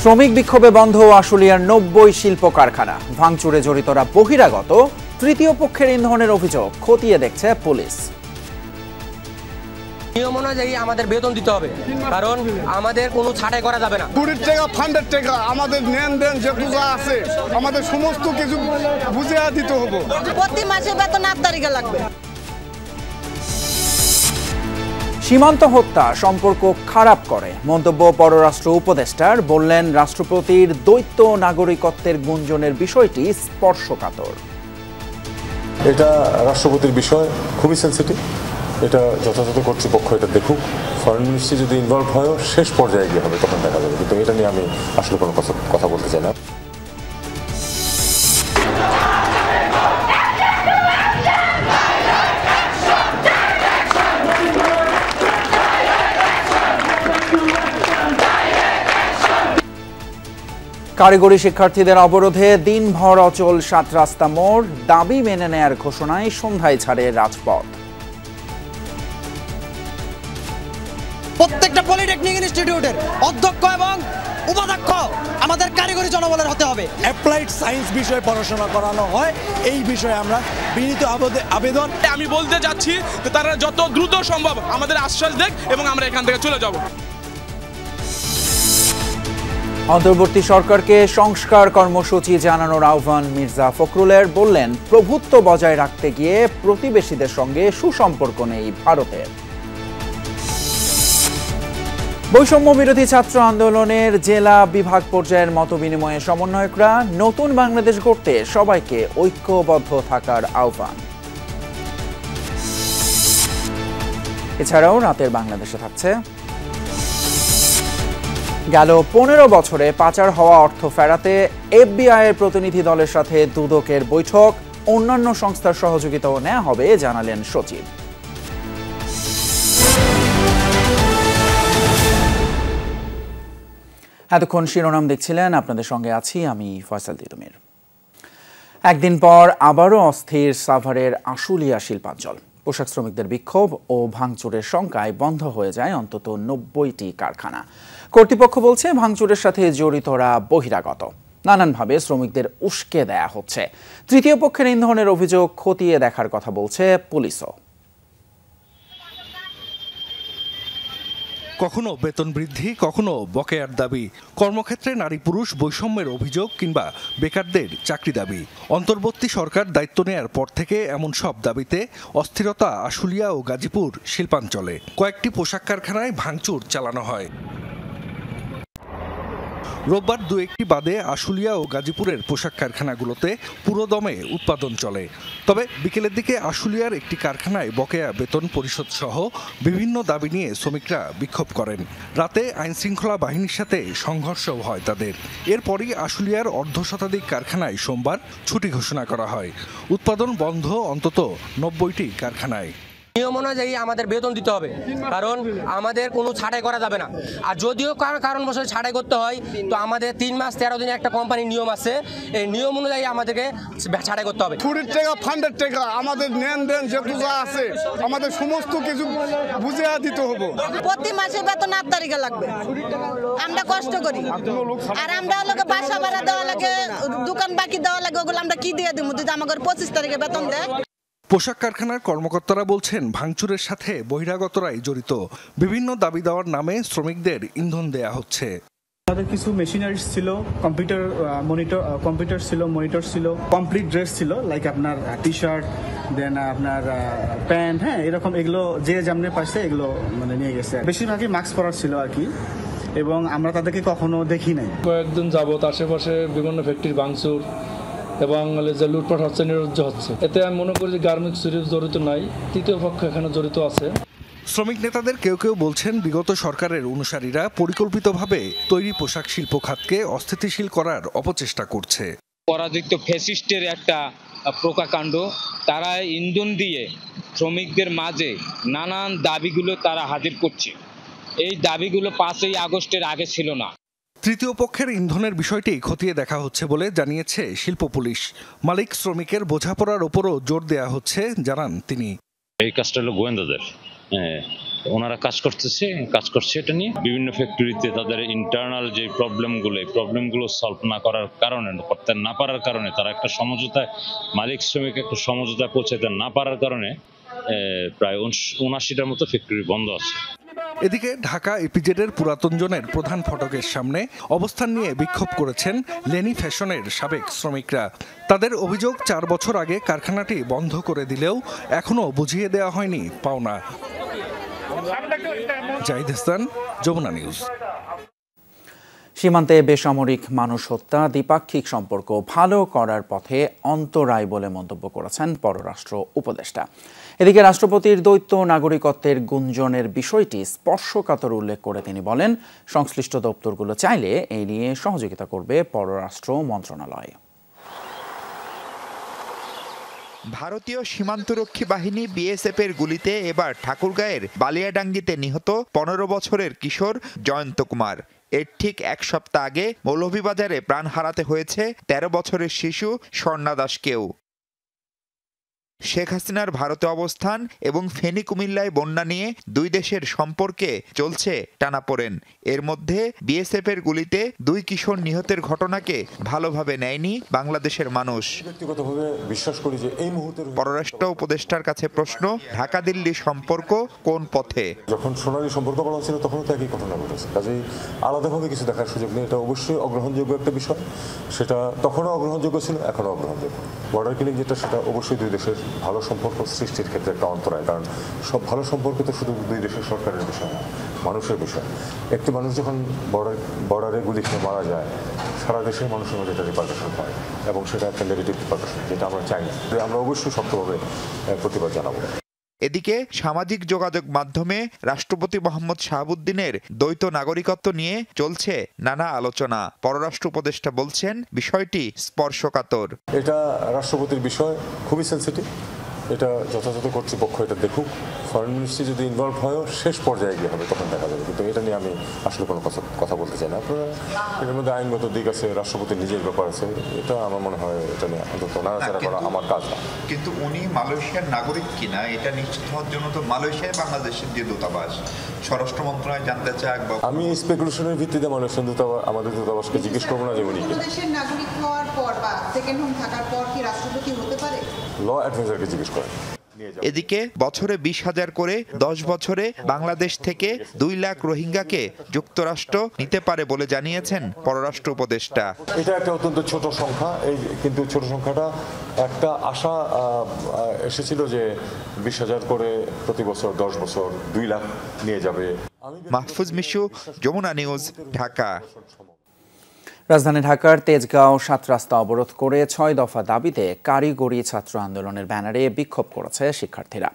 শ্রমিক বিক্ষোভে বন্ধ আশুলিয়ার ৯০ শিল্প কারখানা। ভাঙচুরে জড়িতরা বহিরাগত। তৃতীয় পক্ষের ইন্ধনের অভিযোগ খতিয়ে দেখছে পুলিশ। নিয়ম অনুযায়ী আমাদের বেতন দিতে হবে, কারণ আমাদের কোনো ছাঁটাই করা যাবে না। কুড়ির টাকা ফান্ডের টাকা আমাদের নেন যেগুলো আছে আমাদের সমস্ত কিছু বুঝিয়ে দিতে হবে। প্রতি মাসে বেতন ৮ তারিখে লাগবে। সীমান্ত হত্যা সম্পর্ক খারাপ করে মন্তব্য পররাষ্ট্র উপদেষ্টার। বললেন, রাষ্ট্রপতির দ্বৈত নাগরিকত্বের গুঞ্জনের বিষয়টি স্পর্শকাতর। এটা রাষ্ট্রপতির বিষয়, খুবই সেন্সিটিভ। এটা যথাযথ কর্তৃপক্ষ এটা দেখুক। ফরেন মিনিস্ট্রি যদি ইনভলভ হয় শেষ পর্যায়ে গিয়ে হবে, তখন দেখা যাবে। কিন্তু এটা নিয়ে আমি আসলে কোনো কথা বলতে চাই না। কারিগরি শিক্ষার্থীদের অবরোধে দিনভর অচল ৭ রাস্তা মোড়। দাবি মেনে নেয়ার ঘোষণায় সন্ধ্যায় ছাড়ে রাজপথ। প্রত্যেকটা পলিটেকনিক ইনস্টিটিউটের অধ্যক্ষ এবং উপাধ্যক্ষ আমাদের কারিগরি জনবলের হতে হবে। অ্যাপ্লাইড সায়েন্স বিষয়ে পড়াশোনা করানো হয়, এই বিষয়ে আমরা বিনীত আবেদন। আমি বলতে যাচ্ছি যে তারা যত দ্রুত সম্ভব আমাদের আশ্বাস দেখ এবং আমরা এখান থেকে চলে যাব। অন্তর্বর্তী সরকারকে সংস্কার কর্মসূচি জানানোর আহ্বান মির্জা ফখরুলের। বললেন, প্রভুত্ব বজায় রাখতে গিয়ে প্রতিবেশীদের সঙ্গে সুসম্পর্ক নেই ভারতের। বৈষম্য বিরোধী ছাত্র আন্দোলনের জেলা বিভাগ পর্যায়ের মতবিনিময়ে সমন্বয়করা। নতুন বাংলাদেশ গড়তে সবাইকে ঐক্যবদ্ধ থাকার আহ্বান। এছাড়াও রাতের বাংলাদেশে থাকছে, গেল ১৫ বছরে পাচার হওয়া অর্থ ফেরাতে এফবিআই এর প্রতিনিধি দলের সাথে দুদকের বৈঠক। অন্যান্য সংস্থার সহযোগিতাও নেওয়া হবে জানালেন সচিব। এতক্ষণ শিরোনাম দেখছিলেন, আপনাদের সঙ্গে আছি আমি ফয়সাল তিতুমির। একদিন পর আবারও অস্থির সাভারের আশুলিয়া শিল্পাঞ্চল। পোশাক শ্রমিকদের বিক্ষোভ ও ভাঙচুরের শঙ্কায় বন্ধ হয়ে যায় অন্তত ৯০টি কারখানা। কর্তৃপক্ষ বলছে, ভাঙচুরের সাথে জড়িতরা বহিরাগত। নানানভাবে শ্রমিকদের উস্কে দেয়া হচ্ছে। তৃতীয় পক্ষের ইন্ধনের অভিযোগ খতিয়ে দেখার কথা বলছে পুলিশও। কখনো বেতন বৃদ্ধি, কখনো বকেয়ার দাবি, কর্মক্ষেত্রে নারী পুরুষ বৈষম্যের অভিযোগ কিংবা বেকারদের চাকরি দাবি। অন্তর্বর্তী সরকার দায়িত্ব নেয়ার পর থেকে এমন সব দাবিতে অস্থিরতা আশুলিয়া ও গাজীপুর শিল্পাঞ্চলে। কয়েকটি পোশাক কারখানায় ভাঙচুর চালানো হয়। রোববার ২-১টি বাদে আশুলিয়া ও গাজীপুরের পোশাক কারখানাগুলোতে পুরোদমে উৎপাদন চলে। তবে বিকেলের দিকে আশুলিয়ার একটি কারখানায় বকেয়া বেতন পরিশোধ সহ বিভিন্ন দাবি নিয়ে শ্রমিকরা বিক্ষোভ করেন। রাতে আইনশৃঙ্খলা বাহিনীর সাথে সংঘর্ষও হয় তাদের। এরপরই আশুলিয়ার অর্ধশতাধিক কারখানায় সোমবার ছুটি ঘোষণা করা হয়। উৎপাদন বন্ধ অন্তত ৯০টি কারখানায়। নিয়ম অনুযায়ী আমাদের বেতন দিতে হবে, কারণ আমাদের কোনো ছাঁটাই করা যাবে না। আর যদিও কারণবশত ছাঁটাই করতে হয়, তো আমাদের ৩ মাস ১৩ দিনে একটা কোম্পানির নিয়ম আছে, এই নিয়ম অনুযায়ী আমাদেরকে ছাঁটাই করতে হবে। কুড়ির টাকা ফান্ডের টাকা আমাদের নেন যেগুলো আছে আমাদের সমস্ত কিছু বুঝিয়ে দিতে হবে। প্রতি মাসে বেতন ৮ তারিখে লাগবে। আমরা কষ্ট করি, আর আমরা লোকে বাসা ভাড়া দেওয়া লাগে, দোকান বাকি দেওয়া লাগে, ওগুলো আমরা কি দিয়ে দিব যদি আমাদের ২৫ তারিখে বেতন দেয়। পোশাক কারখানার কর্মকর্তারা বলছেন, ভাঙচুরের সাথে বহিরাগতরাই জড়িত। বিভিন্ন দাবি দেওয়ার নামে শ্রমিকদের ইন্ধন দেয়া হচ্ছে। আমাদের কিছু মেশিনারিজ ছিল, কম্পিউটার ছিল, মনিটর ছিল, কমপ্লিট ড্রেস ছিল, লাইক আপনার টি শার্ট, দেন আপনার প্যান্ট, হ্যাঁ এরকম, এগুলো যে যেমন পাইছে এগুলো মানে নিয়ে গেছে। বেশিরভাগই মাস্ক পরার ছিল আর কি, এবং আমরা তাদেরকে কখনো দেখি নাই। কয়েকদিন যাবত আশেপাশে বিভিন্ন ফ্যাক্টরি ভাঙচুর এবং যে লুটপাট হচ্ছে, নিরুজ্জ হচ্ছে। এতে আমি মনে করি যে গার্মেন্টস জড়িত নাই, তৃতীয় পক্ষ এখানে জড়িত আছে। শ্রমিক নেতাদের কেউ কেউ বলছেন, বিগত সরকারের অনুসারীরা পরিকল্পিতভাবে তৈরি পোশাক শিল্প খাতকে অস্থিতিশীল করার অপচেষ্টা করছে। পরাজিত ফ্যাসিস্টের একটা প্রকাকাণ্ড। তারা ইন্ধন দিয়ে শ্রমিকদের মাঝে নানান দাবিগুলো তারা হাজির করছে। এই দাবিগুলো ৫ই আগস্টের আগে ছিল না। তৃতীয় পক্ষের ইন্ধনের বিষয়টি খতিয়ে দেখা হচ্ছে বলে জানিয়েছে শিল্প পুলিশ। মালিক শ্রমিকের বোঝাপড়ার ওপরও জোর দেয়া হচ্ছে জানান তিনি। এই কাজটা হলো গোয়েন্দাদের, ওনারা কাজ করছে এটা নিয়ে। বিভিন্ন ফ্যাক্টরিতে তাদের ইন্টারনাল যে প্রবলেমগুলো সলভ না করার কারণে, করতে না পারার কারণে, তারা একটা সমঝোতায়, মালিক শ্রমিক একটা সমঝোতায় পৌঁছাতে না পারার কারণে প্রায় ৭৯টার মতো ফ্যাক্টরি বন্ধ আছে। এদিকে ঢাকা ইপিজেডের পুরাতন জোনের প্রধান ফটকের সামনে অবস্থান নিয়ে বিক্ষোভ করেছেন লেনি ফ্যাশনের সাবেক শ্রমিকরা। তাদের অভিযোগ ৪ বছর আগে কারখানাটি বন্ধ করে দিলেও এখনও বুঝিয়ে দেওয়া হয়নি পাওনা। জাহিদ হাসান, যমুনা নিউজ। সীমান্তে বেসামরিক মানুষ হত্যা দ্বিপাক্ষিক সম্পর্ক ভালো করার পথে অন্তরায় বলে মন্তব্য করেছেন পররাষ্ট্র উপদেষ্টা। এদিকে রাষ্ট্রপতির দ্বৈত নাগরিকত্বের গুঞ্জনের বিষয়টি স্পর্শকাতর উল্লেখ করে তিনি বলেন, সংশ্লিষ্ট দপ্তরগুলো চাইলে এই নিয়ে সহযোগিতা করবে পররাষ্ট্র মন্ত্রণালয়। ভারতীয় সীমান্তরক্ষী বাহিনী বিএসএফের গুলিতে এবার ঠাকুরগাঁয়ের বালিয়াডাঙ্গিতে নিহত ১৫ বছরের কিশোর জয়ন্ত কুমার। এর ঠিক এক সপ্তাহ আগে মৌলভীবাজারে প্রাণ হারাতে হয়েছে ১৩ বছরের শিশু স্বর্ণা দাসকেও। শেখ হাসিনার ভারতে অবস্থান এবং ফেনী কুমিল্লায় বন্যা নিয়ে দুই দেশের সম্পর্কে চলছে টানাপোড়েন। এর মধ্যে বিএসএফের গুলিতে ২ কিশোর নিহতের ঘটনাকে ভালোভাবে নেয়নি বাংলাদেশের মানুষ। ব্যক্তিগতভাবে বিশ্বাস করি যে এই মুহূর্তে পররাষ্ট্র উপদেষ্টার কাছে প্রশ্ন, ঢাকা দিল্লি সম্পর্ক কোন পথে? যখন সোনালী সম্পর্ক বলা হচ্ছিল তখনও তো একই ঘটনা ঘটেছে, কাজেই আলাদাভাবে কিছু দেখার সুযোগ নেই। এটা অবশ্যই অগ্রহণযোগ্য একটা বিষয়, সেটা তখনও অগ্রহণযোগ্য ছিল, এখনও অগ্রহণযোগ্য। বর্ডার কিলিং যেটা, সেটা অবশ্যই দুই দেশের ভালো সম্পর্ক সৃষ্টির ক্ষেত্রে একটা অন্তরায়। কারণ সব ভালো সম্পর্ক তো শুধু দুই দেশের সরকারের বিষয় না, মানুষের বিষয়। একটি মানুষ যখন বর্ডারে গুলি খেয়ে মারা যায়, সারা দেশের মানুষের মধ্যে এটা রিপারকাশন হয় এবং সেটা একটা নেগেটিভ রিপারকাশন, যেটা আমরা চাই না। আমরা অবশ্যই শক্তভাবে প্রতিবাদ জানাবো। এদিকে সামাজিক যোগাযোগ মাধ্যমে রাষ্ট্রপতি মোহাম্মদ শাহাবুদ্দিনের দ্বৈত নাগরিকত্ব নিয়ে চলছে নানা আলোচনা। পররাষ্ট্র উপদেষ্টা বলছেন, বিষয়টি স্পর্শকাতর। এটা রাষ্ট্রপতির বিষয়, খুবই সেন্সিটিভ। এটা যথাযথ কর্তৃপক্ষ এটা দেখুক। ফরেন মিনিস্ট্রি যদি ইনভলভ হয় শেষ পর্যায়ে গিয়ে হবে, তখন দেখা যাবে। কিন্তু এটা নিয়ে আমি আসলে কোনো কথা বলতে চাই না। আপনারা এর মধ্যে আইনগত দিক আছে, রাষ্ট্রপতির নিজের ব্যাপার আছে। এটা আমার মনে হয় এটা নিয়ে অন্তত নাড়াচাড়া করা আমার কাজ না। কিন্তু উনি মালয়েশিয়ার নাগরিক কিনা এটা নিশ্চিত হওয়ার জন্য তো মালয়েশিয়ায় বাংলাদেশের যে দূতাবাস, স্বরাষ্ট্র মন্ত্রণালয় জানতে চায়। আমি স্পেকুলেশনের ভিত্তিতে মালয়েশিয়ান আমাদের দূতাবাসকে জিজ্ঞেস করবো না যে উনি দেশের নাগরিক হওয়ার পর বা সেকেন্ড হোম থাকার পর কি রাষ্ট্রপতি হতে পারে? ল অ্যাডভাইজারকে জিজ্ঞেস করেন। এদিকে বছরে 20,000 করে 10 বছরে বাংলাদেশ থেকে 2 লাখ রোহিঙ্গাকে যুক্তরাষ্ট্র নিতে পারে বলে জানিয়েছেন পররাষ্ট্র উপদেষ্টা। এটা একটা অত্যন্ত ছোট সংখ্যা, কিন্তু ছোট সংখ্যাটা একটা আশা এসেছিল যে 20,000 করে প্রতি বছর 10 বছর 2 লাখ নিয়ে যাবে। মাহফুজ মিশু, যমুনা নিউজ, ঢাকা। রাজধানী ঢাকার তেজগাঁও 7 রাস্তা অবরোধ করে 6 দফা দাবিতে কারিগরি ছাত্র আন্দোলনের ব্যানারে বিক্ষোভ করেছে শিক্ষার্থীরা।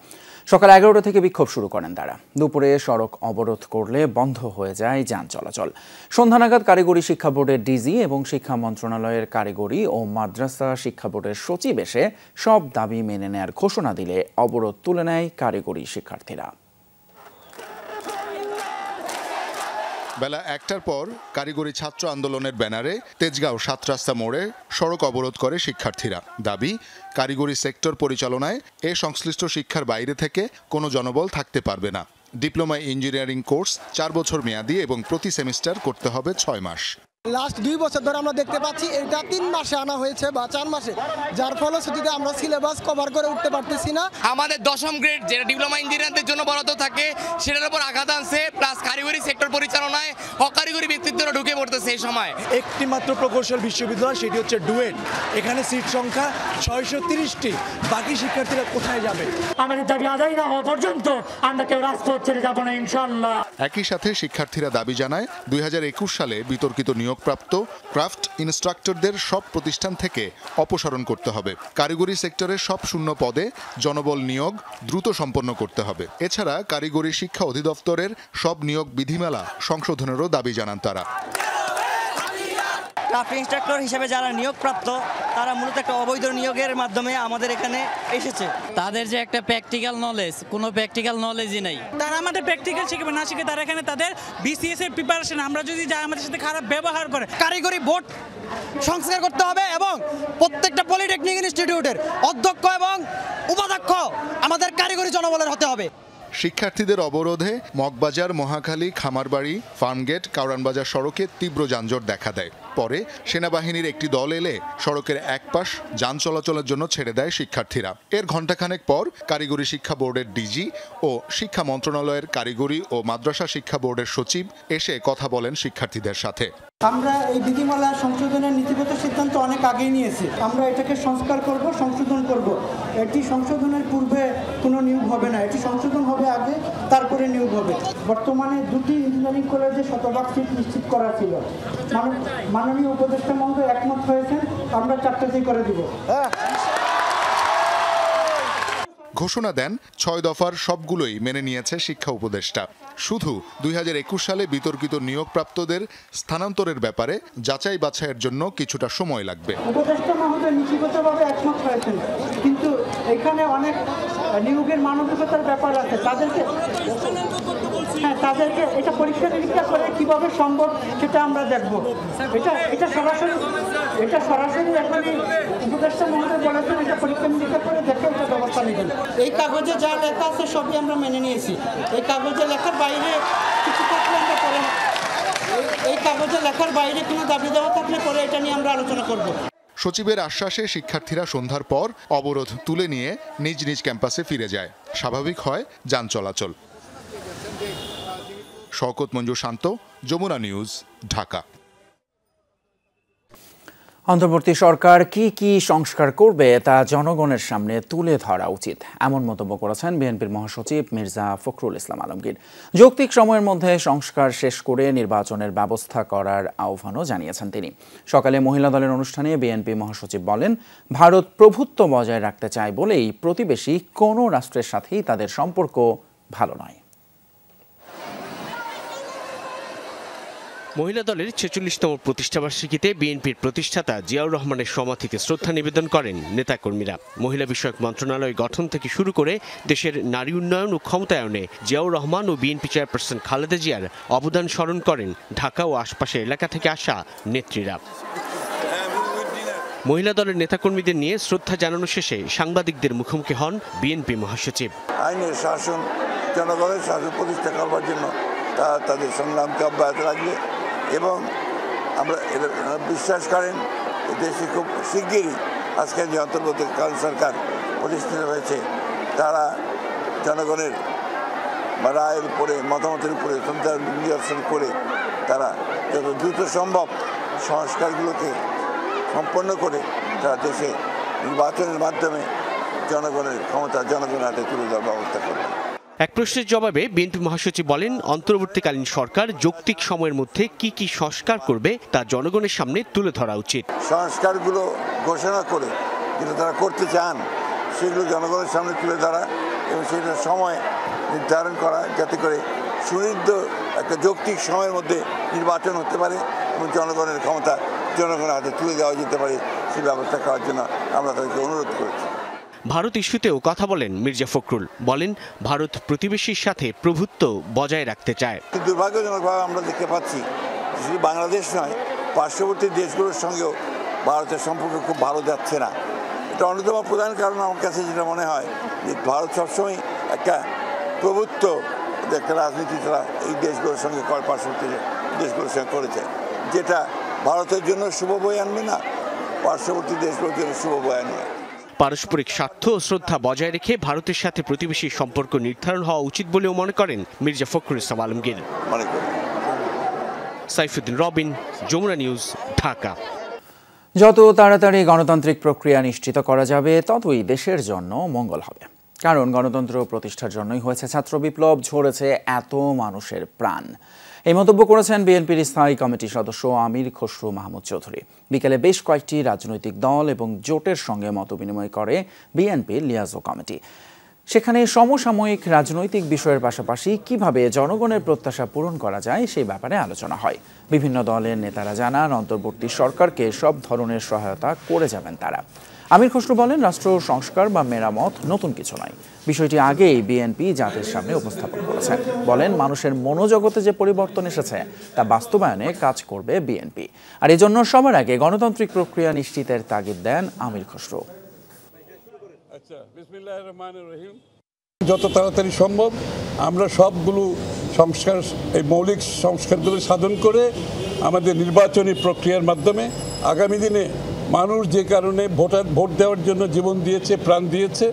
সকাল 11টা থেকে বিক্ষোভ শুরু করেন তারা। দুপুরে সড়ক অবরোধ করলে বন্ধ হয়ে যায় যান চলাচল। সন্ধ্যা নাগাদ কারিগরি শিক্ষা বোর্ডের ডিজি এবং শিক্ষা মন্ত্রণালয়ের কারিগরি ও মাদ্রাসা শিক্ষা বোর্ডের সচিব এসে সব দাবি মেনে নেয়ার ঘোষণা দিলে অবরোধ তুলে নেয় কারিগরি শিক্ষার্থীরা। বেলা 1টার পর কারিগরি ছাত্র আন্দোলনের ব্যানারে তেজগাঁও 7 রাস্তা মোড়ে সড়ক অবরোধ করে শিক্ষার্থীরা। দাবি, কারিগরি সেক্টর পরিচালনায় সংশ্লিষ্ট শিক্ষার বাইরে থেকে কোনো জনবল থাকতে পারবে না। ডিপ্লোমা ইঞ্জিনিয়ারিং কোর্স 4 বছর মেয়াদী এবং প্রতি সেমিস্টার করতে হবে 6 মাস। লাস্ট 2 বছর ধরে আমরা দেখতে পাচ্ছি এটা 3 মাসে আনা হয়েছে বা 4 মাসে, যার ফলশ্রুতিতে আমরা সিলেবাস কভার করে উঠতে পারতেছি না। আমাদের 10ম গ্রেড যেটা ডিপ্লোমা ইঞ্জিনিয়ারদের জন্য বরাদ্দ থাকে সেটার উপর আঘাত আনছে, প্লাস কারিগরি সেক্টর পরিচালনায় অকারিগরি ব্যক্তিত্বরা ঢুকে পড়তেছে এই সময়। একটি মাত্র প্রকৌশল বিশ্ববিদ্যালয়, সেটি হচ্ছে ডুয়েট। এখানে সিট সংখ্যা 630টি। বাকি শিক্ষার্থীরা কোথায় যাবে? আমাদের দাবি আদায় না হওয়া পর্যন্ত আমরা কেউ রাজপথ ছেড়ে যাব না ইনশাআল্লাহ। একই সাথে শিক্ষার্থীরা দাবি জানায় 2021 সালে বিতর্কিত নিয়োগপ্রাপ্ত ক্রাফট ইনস্ট্রাক্টরদের সব প্রতিষ্ঠান থেকে অপসারণ করতে হবে। কারিগরি সেক্টরের সব শূন্য পদে জনবল নিয়োগ দ্রুত সম্পন্ন করতে হবে। এছাড়া কারিগরি শিক্ষা অধিদপ্তরের সব নিয়োগ বিধিমালা সংশোধনেরও দাবি জানান তারা। ক্রাফট ইনস্ট্রাক্টর হিসেবে যারা নিয়োগপ্রাপ্ত তারা মূলত একটা অবৈধ নিয়োগের মাধ্যমে আমাদের এখানে এসেছে। তাদের যে একটা প্র্যাকটিক্যাল নলেজ, কোনো প্র্যাকটিক্যাল নলেজই নেই। তারা আমাদের প্র্যাকটিক্যাল শিখবে না শিখে তারা এখানে তাদের বিসিএস এর প্রিপারেশন, আমরা যদি যাই আমাদের সাথে খারাপ ব্যবহার করে। কারিগরি বোর্ড সংস্কার করতে হবে এবং প্রত্যেকটা পলিটেকনিক ইনস্টিটিউটের অধ্যক্ষ এবং উপাধ্যক্ষ আমাদের কারিগরি জনবলের হতে হবে। শিক্ষার্থীদের অবরোধে মগবাজার, মহাখালী, খামারবাড়ি, ফার্মগেট, কাউরানবাজার সড়কে তীব্র যানজট দেখা দেয়। পরে সেনাবাহিনীর একটি দল এলে সড়কের এক পাশ যান চলাচলের জন্য ছেড়ে দেয় শিক্ষার্থীরা। এর ঘণ্টাখানেক পর কারিগরি শিক্ষা বোর্ডের ডিজি ও শিক্ষা মন্ত্রণালয়ের কারিগরি ও মাদ্রাসা শিক্ষা বোর্ডের সচিব এসে কথা বলেন শিক্ষার্থীদের সাথে। আমরা এই বিধিমালা সংশোধনের নীতিগত সিদ্ধান্ত অনেক আগেই নিয়েছি। আমরা এটাকে সংস্কার করব, সংশোধন করব। এটি সংশোধনের পূর্বে কোনো নিয়োগ হবে না, এটি সংশোধন হবে আগে, তারপরে নিয়োগ হবে। বর্তমানে দুটি ইঞ্জিনিয়ারিং কলেজে শতভাগ সিট নিশ্চিত করা ছিল। মাননীয় উপদেষ্টা মহোদয় একমত হয়েছেন, আমরা 4টি করে দিব। ঘোষণা দেন 6 দফার সবগুলোই মেনে নিয়েছে শিক্ষা উপদেষ্টা। শুধু 2021 সালে বিতর্কিত নিয়োগপ্রাপ্তদের স্থানান্তরের ব্যাপারে যাচাই বাছাইয়ের জন্য কিছুটা সময় লাগবে। উপদেষ্টা মহোদয় নীতিগতভাবে একমত হয়েছেন, কিন্তু এখানে অনেক নিয়োগের মানবিকতার ব্যাপার আছে। তাদেরকে এটা পরীক্ষা নিরীক্ষা করে কিভাবে সম্ভব সেটা আমরা দেখব। এটা সরাসরি এখানে উপদেষ্টা মহোদয় বলেছেন, এটা পরীক্ষা নিরীক্ষা করে দেখে এটা ব্যবস্থা নেবেন। এই কাগজে যা লেখা আছে সবই আমরা মেনে নিয়েছি। এই কাগজে লেখার বাইরে কিছু থাকলে আমরা পরে, এই কাগজে লেখার বাইরে কোনো দাবি দেওয়া থাকলে পরে এটা নিয়ে আমরা আলোচনা করব। সচিবের আশ্বাসে শিক্ষার্থীরা সন্ধ্যার পর অবরোধ তুলে নিয়ে নিজ নিজ ক্যাম্পাসে ফিরে যায়। স্বাভাবিক হয় যান চলাচল। শওকত মঞ্জু শান্ত, যমুনা নিউজ, ঢাকা। অন্তর্বর্তী সরকার কি কি সংস্কার করবে তা জনগণের সামনে তুলে ধরা উচিত, এমন মন্তব্য করেছেন বিএনপির মহাসচিব মির্জা ফখরুল ইসলাম আলমগীর। যৌক্তিক সময়ের মধ্যে সংস্কার শেষ করে নির্বাচনের ব্যবস্থা করার আহ্বানও জানিয়েছেন তিনি। সকালে মহিলা দলের অনুষ্ঠানে বিএনপি মহাসচিব বলেন, ভারত প্রভুত্ব বজায় রাখতে চায় বলেই প্রতিবেশী কোনো রাষ্ট্রের সাথেই তাদের সম্পর্ক ভালো নয়। মহিলা দলের 46তম প্রতিষ্ঠাবার্ষিকীতে বিএনপির প্রতিষ্ঠাতা জিয়াউর রহমানের সমাধিতে শ্রদ্ধা নিবেদন করেন নেতাকর্মীরা। মহিলা বিষয়ক মন্ত্রণালয় গঠন থেকে শুরু করে দেশের নারী উন্নয়ন ও ক্ষমতায়নে জিয়াউর রহমান ও বিএনপি চেয়ারপারসন খালেদা জিয়ার অবদান স্মরণ করেন ঢাকা ও আশপাশের এলাকা থেকে আসা নেত্রীরা। মহিলা দলের নেতাকর্মীদের নিয়ে শ্রদ্ধা জানানো শেষে সাংবাদিকদের মুখোমুখি হন বিএনপি মহাসচিব। আইনের শাসন, জনগণের শাসন প্রতিষ্ঠা করবার জন্য তাদের সংগ্রামকে অব্যাহত রাখবে এবং আমরা বিশ্বাস করেন দেশে খুব শিগগিরই আজকের যে অন্তর্বর্তীকালীন সরকার প্রতিষ্ঠিত হয়েছে তারা জনগণের রায়ের উপরে, মতামতের উপরে নির্বাচন করে তারা যত দ্রুত সম্ভব সংস্কারগুলোকে সম্পন্ন করে তারা দেশে নির্বাচনের মাধ্যমে জনগণের ক্ষমতা জনগণের হাতে তুলে দেওয়ার ব্যবস্থা করবে। এক প্রশ্নের জবাবে বিএনপি মহাসচিব বলেন, অন্তর্বর্তীকালীন সরকার যৌক্তিক সময়ের মধ্যে কি কি সংস্কার করবে তা জনগণের সামনে তুলে ধরা উচিত। সংস্কারগুলো ঘোষণা করে যেটা তারা করতে চান সেগুলো জনগণের সামনে তুলে ধরা এবং সেটার সময় নির্ধারণ করা, যাতে করে সুনির্দিষ্ট একটা যৌক্তিক সময়ের মধ্যে নির্বাচন হতে পারে এবং জনগণের ক্ষমতা জনগণের হাতে তুলে দেওয়া যেতে পারে, সেই ব্যবস্থা করার জন্য আমরা তাদেরকে অনুরোধ করেছি। ভারত ইস্যুতেও কথা বলেন মির্জা ফখরুল। বলেন, ভারত প্রতিবেশীর সাথে প্রভুত্ব বজায় রাখতে চায়। দুর্ভাগ্যজনকভাবে আমরা দেখতে পাচ্ছি শুধু বাংলাদেশ নয়, পার্শ্ববর্তী দেশগুলোর সঙ্গেও ভারতের সম্পর্ক খুব ভালো যাচ্ছে না। এটা অন্যতম প্রধান কারণ আমার কাছে যেটা মনে হয় যে ভারত সবসময় একটা প্রভুত্ব একটা রাজনীতি তারা এই দেশগুলোর সঙ্গে পার্শ্ববর্তী দেশগুলোর সঙ্গে করেছে, যেটা ভারতের জন্য শুভ বয়ে আনবে না, পার্শ্ববর্তী দেশগুলোর জন্য শুভ বয়ে আনবে। পারস্পরিক স্বার্থ ও শ্রদ্ধা বজায় রেখে ভারতের সাথে প্রতিবেশী সম্পর্ক নির্ধারণ হওয়া উচিত বলেও মনে করেন মির্জা ফখরুল ইসলাম আলমগীর। সাইফুদ্দিন রবিন, যমুনা নিউজ, ঢাকা। যত তাড়াতাড়ি গণতান্ত্রিক প্রক্রিয়া নিশ্চিত করা যাবে ততই দেশের জন্য মঙ্গল হবে। কারণ গণতন্ত্র প্রতিষ্ঠার জন্যই হয়েছে ছাত্র বিপ্লব, ঝরেছে এত মানুষের প্রাণ। এই মন্তব্য করেছেন বিএনপির স্থায়ী কমিটির সদস্য আমির খসরু মাহমুদ চৌধুরী। বিকেলে বেশ কয়েকটি রাজনৈতিক দল এবং জোটের সঙ্গে মতবিনিময় করে বিএনপির লিয়াজো কমিটি। সেখানে সমসাময়িক রাজনৈতিক বিষয়ের পাশাপাশি কিভাবে জনগণের প্রত্যাশা পূরণ করা যায় সেই ব্যাপারে আলোচনা হয়। বিভিন্ন দলের নেতারা জানান, অন্তর্বর্তী সরকারকে সব ধরনের সহায়তা করে যাবেন তারা। আমির খসরু বলেন, রাষ্ট্র সংস্কার বা মেরামত নতুন কিছু নয়, বিষয়টি আগেই বিএনপি জাতির সামনে উপস্থাপন করেছে। বলেন, মানুষের মনোজগতে যে পরিবর্তন এসেছে তা বাস্তবায়নে কাজ করবে বিএনপি। আর এজন্য সবার আগে গণতান্ত্রিক প্রক্রিয়া নিশ্চিতের তাগিদ দেন আমির খসরু। যত তাড়াতাড়ি সম্ভব আমরা সবগুলো সংস্কার, এই মৌলিক সংস্কারগুলো সাধন করে আমাদের নির্বাচনী প্রক্রিয়ার মাধ্যমে আগামী দিনে মানুষ যে কারণে ভোট দেওয়ার জন্য জীবন দিয়েছে, প্রাণ দিয়েছে,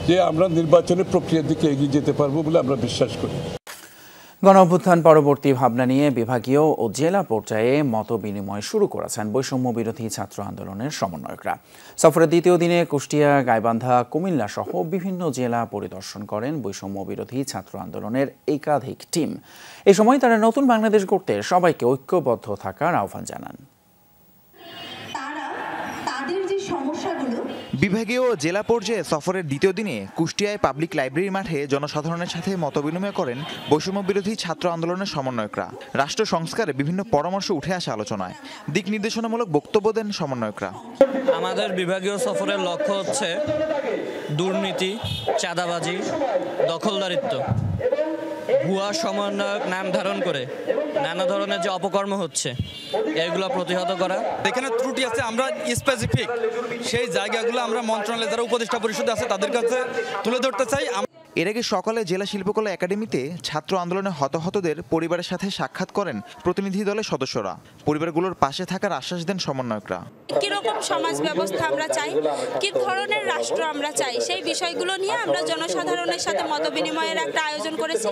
যে আমরা নির্বাচনী প্রক্রিয়ার দিকে এগিয়ে যেতে পারবো বলে আমরা বিশ্বাস করি। গণঅভ্যুত্থান পরবর্তী ভাবনা নিয়ে বিভাগীয় ও জেলা পর্যায়ে মত বিনিময় শুরু করেছেন বৈষম্য বিরোধী ছাত্র আন্দোলনের সমন্বয়করা। সফরের দ্বিতীয় দিনে কুষ্টিয়া, গাইবান্ধা, কুমিল্লা সহ বিভিন্ন জেলা পরিদর্শন করেন বৈষম্য বিরোধী ছাত্র আন্দোলনের একাধিক টিম। এই সময় তারা নতুন বাংলাদেশ গড়তে সবাইকে ঐক্যবদ্ধ থাকার আহ্বান জানান। বিভাগীয় ও জেলা পর্যায়ে সফরের দ্বিতীয় দিনে কুষ্টিয়ায় পাবলিক লাইব্রেরি মাঠে জনসাধারণের সাথে মতবিনিময় করেন বৈষম্য বিরোধী ছাত্র আন্দোলনের সমন্বয়করা। রাষ্ট্র সংস্কারে বিভিন্ন পরামর্শ উঠে আসে আলোচনায়। দিক নির্দেশনামূলক বক্তব্য দেন সমন্বয়করা। আমাদের বিভাগীয় সফরের লক্ষ্য হচ্ছে দুর্নীতি, চাঁদাবাজি, দখলদারিত্ব, ভুয়া সমন্বয়ক নাম ধারণ করে নানা ধরনের যে অপকর্ম হচ্ছে এগুলো প্রতিহত করা। এখানে ত্রুটি আছে, আমরা স্পেসিফিক সেই জায়গাগুলো আমরা মন্ত্রণালয় যারা উপদেষ্টা পরিষদে আছে তাদের কাছে তুলে ধরতে চাই। এর আগে সকালে জেলা শিল্পকলা একাডেমিতে ছাত্র আন্দোলনে হতাহতদের পরিবারের সাথে সাক্ষাৎ করেন প্রতিনিধি দলের সদস্যরা। পরিবারগুলোর পাশে থাকার আশ্বাস দেন সমন্বয়করা। কিরকম সমাজ ব্যবস্থা আমরা চাই, কি ধরনের রাষ্ট্র আমরা চাই, সেই বিষয়গুলো নিয়ে আমরা জনসাধারণের সাথে মতবিনিময়ের একটা আয়োজন করেছি।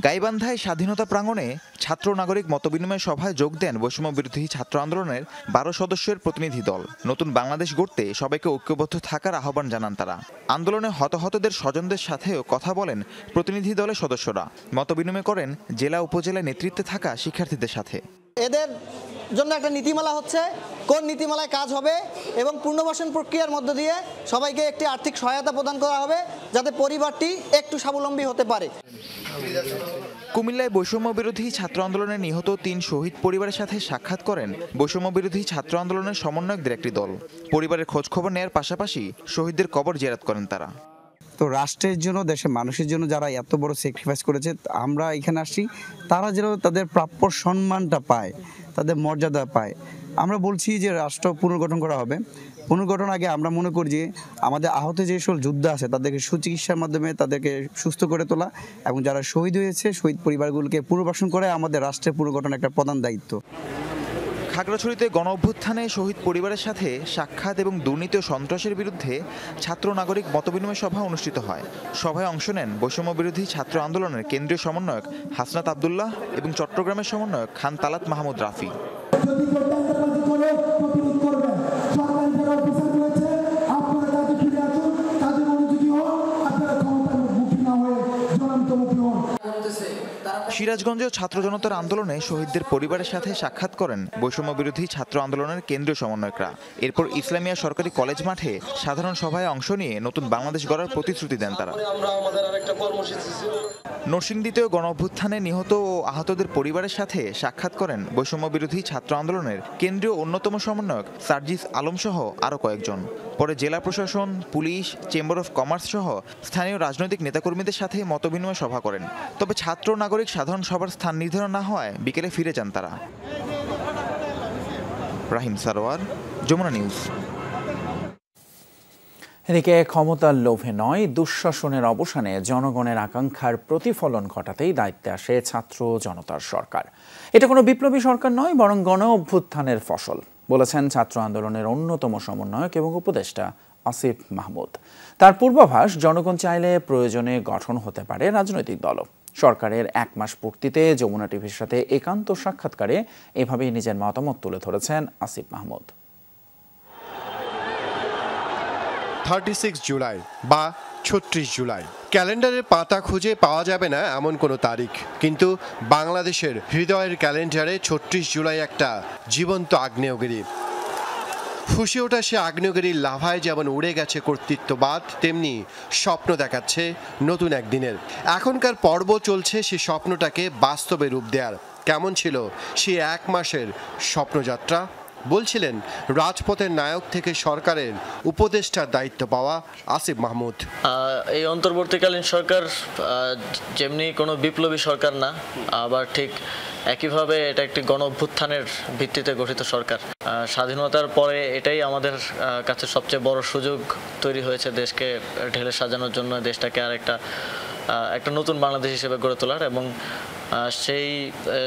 গাইবান্ধায় স্বাধীনতা প্রাঙ্গণে ছাত্র নাগরিক মতবিনিময় সভায় যোগ দেন বৈষম্য বিরোধী ছাত্র আন্দোলনের 12 সদস্যের প্রতিনিধি দল। নতুন বাংলাদেশ গড়তে সবাইকে ঐক্যবদ্ধ থাকার আহ্বান জানান তারা। আন্দোলনে হতাহতদের স্বজনদের সাথেও কথা বলেন প্রতিনিধি দলের সদস্যরা। মতবিনিময় করেন জেলা উপজেলা নেতৃত্বে থাকা শিক্ষার্থীদের সাথে। এদের জন্য একটা নীতিমালা হচ্ছে, কোন নীতিমালায় কাজ হবে এবং পুনর্বাসন প্রক্রিয়ার মধ্য দিয়ে সবাইকে একটি আর্থিক সহায়তা প্রদান করা হবে যাতে পরিবারটি একটু স্বাবলম্বী হতে পারে। কুমিল্লায় বৈষম্য বিরোধী ছাত্র আন্দোলনে নিহত 3 শহীদ পরিবারের সাথে সাক্ষাৎ করেন বৈষম্য বিরোধী ছাত্র আন্দোলনের সমন্বয়কদের একটি দল। পরিবারের খোঁজখবর নেওয়ার পাশাপাশি শহীদদের কবর জিয়ারত করেন তারা। তো রাষ্ট্রের জন্য, দেশের মানুষের জন্য যারা এত বড় স্যাক্রিফাইস করেছে, আমরা এখানে আসছি তারা যেন তাদের প্রাপ্য সম্মানটা পায়, তাদের মর্যাদা পায়। আমরা বলছি যে রাষ্ট্র পুনর্গঠন করা হবে। পুনর্গঠন আগে আমরা মনে করি যে আমাদের আহত যে সকল যোদ্ধা আছে তাদেরকে সুচিকিৎসার মাধ্যমে তাদেরকে সুস্থ করে তোলা এবং যারা শহীদ হয়েছে শহীদ পরিবারগুলোকে পুনর্বাসন করে আমাদের রাষ্ট্রের পুনর্গঠন একটা প্রধান দায়িত্ব। খাগড়াছড়িতে গণঅভ্যুত্থানে শহীদ পরিবারের সাথে সাক্ষাৎ এবং দুর্নীতি ও সন্ত্রাসের বিরুদ্ধে ছাত্র নাগরিক মতবিনিময় সভা অনুষ্ঠিত হয়। সভায় অংশ নেন বৈষম্য বিরোধী ছাত্র আন্দোলনের কেন্দ্রীয় সমন্বয়ক হাসনাত আবদুল্লাহ এবং চট্টগ্রামের সমন্বয়ক খান তালাত মাহমুদ রাফি। সিরাজগঞ্জেও ছাত্র জনতার আন্দোলনে শহীদদের পরিবারের সাথে সাক্ষাৎ করেন বৈষম্য বিরোধী ছাত্র আন্দোলনের কেন্দ্রীয় সমন্বয়করা। এরপর ইসলামিয়া সরকারি কলেজ মাঠে সাধারণ সভায় অংশ নিয়ে নতুন বাংলাদেশ গড়ার প্রতিশ্রুতি দেন তারা। নরসিংদীতেও গণঅভ্যুত্থানে নিহত ও আহতদের পরিবারের সাথে সাক্ষাৎ করেন বৈষম্য বিরোধী ছাত্র আন্দোলনের কেন্দ্রীয় অন্যতম সমন্বয়ক সার্জিস আলম সহ আরও কয়েকজন। পরে জেলা প্রশাসন, পুলিশ, চেম্বার অফ কমার্স সহ স্থানীয় রাজনৈতিক নেতাকর্মীদের সাথে মতবিনিময় সভা করেন। তবে ছাত্র নাগরিক সাধারণ সভার স্থান নির্ধারণ না হওয়ায় বিকেলে ফিরে যান তারা। রাহিম সারোয়ার, যমুনা নিউজ। এদিকে ক্ষমতার লোভে নয়, দুঃশাসনের অবসানে জনগণের আকাঙ্ক্ষার প্রতিফলন ঘটাতেই দায়িত্বে আসে ছাত্র জনতার সরকার। এটা কোনো বিপ্লবী সরকার নয়, বরং গণ অভ্যুত্থানের ফসল বলেছেন ছাত্র আন্দোলনের অন্যতম সমন্বয়ক এবং উপদেষ্টা আসিফ মাহমুদ। তার পূর্বাভাস, জনগণ চাইলে প্রয়োজনে গঠন হতে পারে রাজনৈতিক দলও। সরকারের 1 মাস পূর্তিতে যমুনা টিভির সাথে একান্ত সাক্ষাৎকারে এভাবেই নিজের মতামত তুলে ধরেছেন আসিফ মাহমুদ। 36 জুলাই বা 36 জুলাই ক্যালেন্ডারের পাতা খুঁজে পাওয়া যাবে না এমন কোনো তারিখ, কিন্তু বাংলাদেশের হৃদয়ের ক্যালেন্ডারে 36 জুলাই একটা জীবন্ত আগ্নেয়গিরি। ফুসে ওঠা সে আগ্নেয়গিরির লাভায় যেমন উড়ে গেছে কর্তৃত্ববাদ, তেমনি স্বপ্ন দেখাচ্ছে নতুন একদিনের। এখনকার পর্ব চলছে সে স্বপ্নটাকে বাস্তবে রূপ দেওয়ার। কেমন ছিল সে 1 মাসের স্বপ্নযাত্রা? বলছিলেন রাজপথের নায়ক থেকে সরকারের উপদেষ্টার দায়িত্ব পাওয়া আসিফ মাহমুদ। এই অন্তর্বর্তীকালীন সরকার যেমনি কোনো বিপ্লবী সরকার না, আবার ঠিক একইভাবে এটা একটি গণ অভ্যুত্থানের ভিত্তিতে গঠিত সরকার। স্বাধীনতার পরে এটাই আমাদের কাছে সবচেয়ে বড় সুযোগ তৈরি হয়েছে দেশকে ঢেলে সাজানোর জন্য, দেশটাকে আর একটা নতুন বাংলাদেশ হিসেবে গড়ে তোলার। এবং সেই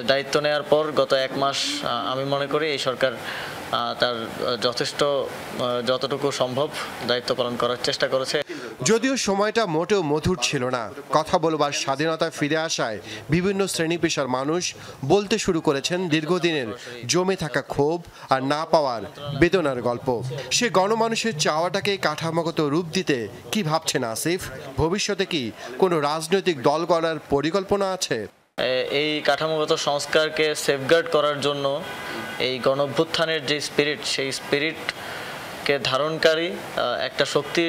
দায়িত্ব নেওয়ার পর গত 1 মাস আমি মনে করি এই সরকার তার যতটুকু সম্ভব দায়িত্ব পালন করার চেষ্টা করেছে। যদিও সময়টা মোটেও মধুর ছিল না। কথা বলবার স্বাধীনতা ফিরে আসায় বিভিন্ন শ্রেণী পেশার মানুষ বলতে শুরু করেছেন দীর্ঘদিনের জমে থাকা ক্ষোভ আর না পাওয়ার বেদনার গল্প। সে গণমানুষের চাওয়াটাকে কাঠামোগত রূপ দিতে কি ভাবছেন আসিফ? ভবিষ্যতে কি কোনো রাজনৈতিক দল গড়ার পরিকল্পনা আছে? এই কাঠামোগত সংস্কারকে সেফগার্ড করার জন্য এই গণঅভ্যুত্থানের যে স্পিরিট, সেই স্পিরিটকে ধারণকারী একটা শক্তি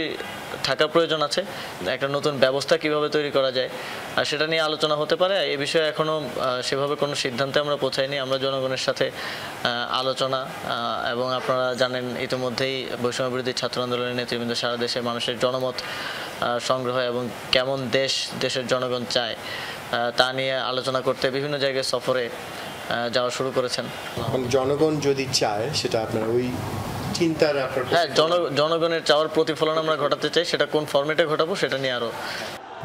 থাকার প্রয়োজন আছে। একটা নতুন ব্যবস্থা কিভাবে তৈরি করা যায় আর সেটা নিয়ে আলোচনা হতে পারে। এ বিষয়ে এখনও সেভাবে কোনো সিদ্ধান্তে আমরা পৌঁছাইনি। আমরা জনগণের সাথে আলোচনা এবং আপনারা জানেন ইতিমধ্যেই বৈষম্য বিরোধী ছাত্র আন্দোলনের নেতৃবৃন্দ সারা দেশে মানুষের জনমত সংগ্রহ এবং কেমন দেশের জনগণ চায় তা নিয়ে আলোচনা করতে বিভিন্ন জায়গায় সফরে যাওয়া শুরু করেছেন। জনগণ যদি চায় সেটা আপনারা ওই চিন্তার হ্যাঁ, জনগণের চাওয়ার প্রতিফলন আমরা ঘটাতে চাই। সেটা কোন ফরম্যাটে ঘটাবো সেটা নিয়ে আরো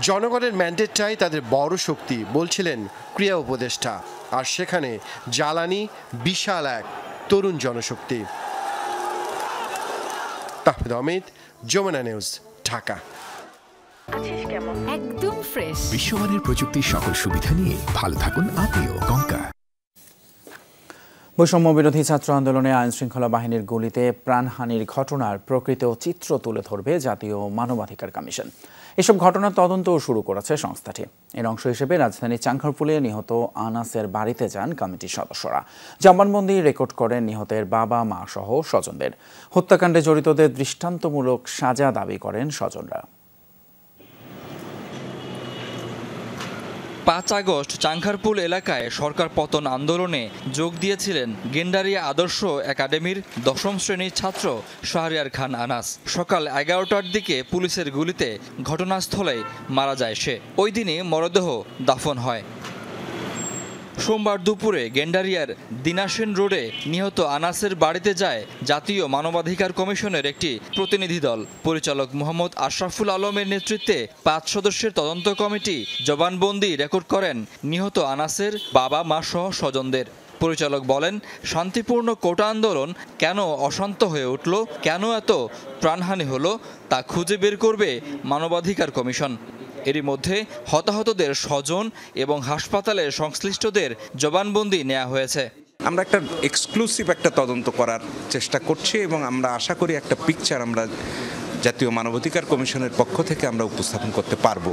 জনগণের ম্যান্ডেটটাই তাদের বড় শক্তি বলছিলেন ক্রিয়া উপদেষ্টা। আর সেখানে জ্বালানি বিশাল এক তরুণ জনশক্তি। তাহমিদ অমিত, যমুনা নিউজ, ঢাকা। একদম ফ্রেশ বিশ্বমানের প্রযুক্তির সকল সুবিধা নিয়ে ভালো থাকুন আপনিও। কঙ্কা। বৈষম্য বিরোধী ছাত্র আন্দোলনে আইনশৃঙ্খলা বাহিনীর গুলিতে প্রাণহানির ঘটনার প্রকৃত চিত্র তুলে ধরবে জাতীয় মানবাধিকার কমিশন। এসব ঘটনার তদন্তও শুরু করেছে সংস্থাটি। এর অংশ হিসেবে রাজধানীর চাংখারপুলে নিহত আনাসের বাড়িতে যান কমিটির সদস্যরা। জবানবন্দি রেকর্ড করেন নিহতের বাবা মা সহ স্বজনদের। হত্যাকাণ্ডে জড়িতদের দৃষ্টান্তমূলক সাজা দাবি করেন স্বজনরা। 5 আগস্ট চাংখারপুল এলাকায় সরকার পতন আন্দোলনে যোগ দিয়েছিলেন গেন্ডারিয়া আদর্শ একাডেমির 10ম শ্রেণীর ছাত্র শাহরিয়ার খান আনাস। সকাল 11টার দিকে পুলিশের গুলিতে ঘটনাস্থলে মারা যায় সে। ওই দিনই মরদেহ দাফন হয়। সোমবার দুপুরে গেন্ডারিয়ার দিনাসেন রোডে নিহত আনাসের বাড়িতে যায় জাতীয় মানবাধিকার কমিশনের একটি প্রতিনিধি দল। পরিচালক মোহাম্মদ আশরাফুল আলমের নেতৃত্বে 5 সদস্যের তদন্ত কমিটি জবানবন্দি রেকর্ড করেন নিহত আনাসের বাবা মা সহ স্বজনদের। পরিচালক বলেন, শান্তিপূর্ণ কোটা আন্দোলন কেন অশান্ত হয়ে উঠল, কেন এত প্রাণহানি হলো তা খুঁজে বের করবে মানবাধিকার কমিশন। এরই মধ্যে হতাহতদের স্বজন এবং হাসপাতালের সংশ্লিষ্টদের জবানবন্দি নেওয়া হয়েছে। আমরা একটা এক্সক্লুসিভ একটা তদন্ত করার চেষ্টা করছি এবং আমরা আশা করি একটা পিকচার আমরা জাতীয় মানবাধিকার কমিশনের পক্ষ থেকে আমরা উপস্থাপন করতে পারবো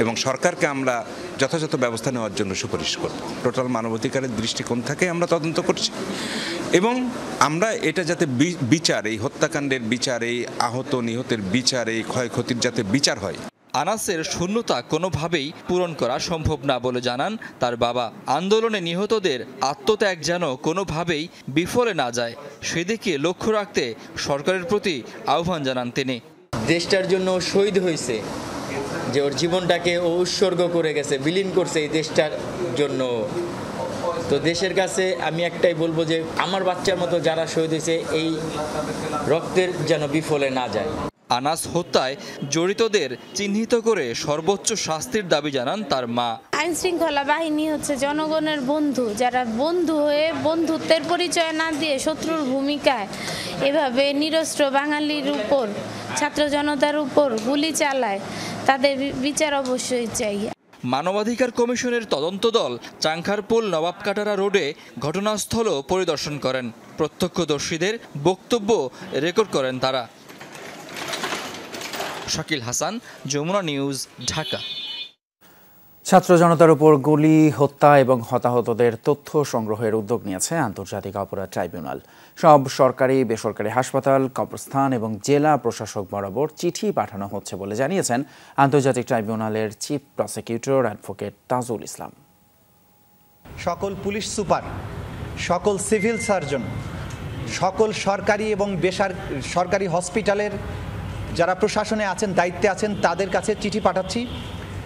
এবং সরকারকে আমরা যথাযথ ব্যবস্থা নেওয়ার জন্য সুপারিশ করব। টোটাল মানবাধিকারের দৃষ্টিকোণ থেকে আমরা তদন্ত করছি এবং আমরা এটা যাতে বিচার, এই হত্যাকাণ্ডের বিচার, এই আহত নিহতের বিচার, এই ক্ষয়ক্ষতির যাতে বিচার হয়। আনাসের শূন্যতা কোনোভাবেই পূরণ করা সম্ভব না বলে জানান তার বাবা। আন্দোলনে নিহতদের আত্মত্যাগ যেন কোনোভাবেই বিফলে না যায় সেদিকে লক্ষ্য রাখতে সরকারের প্রতি আহ্বান জানান তিনি। দেশটার জন্য শহীদ হয়েছে, যে ওর জীবনটাকে ও উৎসর্গ করে গেছে, বিলীন করছে এই দেশটার জন্য। তো দেশের কাছে আমি একটাই বলবো যে আমার বাচ্চার মতো যারা শহীদ হয়েছে এই রক্তের যেন বিফলে না যায়। আনাস হত্যায় জড়িতদের চিহ্নিত করে সর্বোচ্চ শাস্তির দাবি জানান তার মা। আইন শৃঙ্খলা বাহিনী হচ্ছে জনগণের বন্ধু, যারা বন্ধু হয়ে বন্ধুত্বের পরিচয় না দিয়ে শত্রুর ভূমিকায় এভাবে নিরস্ত্র বাঙালির উপর, ছাত্র জনতার উপর গুলি চালায়, তাদের বিচার অবশ্যই চাই। মানবাধিকার কমিশনের তদন্ত দল চাংখারপুল নবাবকাটারা রোডে ঘটনাস্থল পরিদর্শন করেন। প্রত্যক্ষদর্শীদের বক্তব্য রেকর্ড করেন তারা। শাকিল হাসান, যমুনা নিউজ, ঢাকা। ছাত্র জনতার উপর গুলি, হত্যা এবং হতাহতদের তথ্য সংগ্রহের উদ্যোগ নিয়েছে আন্তর্জাতিক অপরাধ ট্রাইব্যুনাল। সব সরকারি বেসরকারি হাসপাতাল, কবরস্থান এবং জেলা প্রশাসক বরাবর চিঠি পাঠানো হচ্ছে বলে জানিয়েছেন আন্তর্জাতিক ট্রাইব্যুনালের chief prosecutor advocate Tajul Islam. সকল পুলিশ সুপার, সকল সিভিল সার্জন, সকল সরকারি এবং বেসরকারি হসপিটালের যারা প্রশাসনে আছেন, দায়িত্বে আছেন, তাদের কাছে চিঠি পাঠাচ্ছি।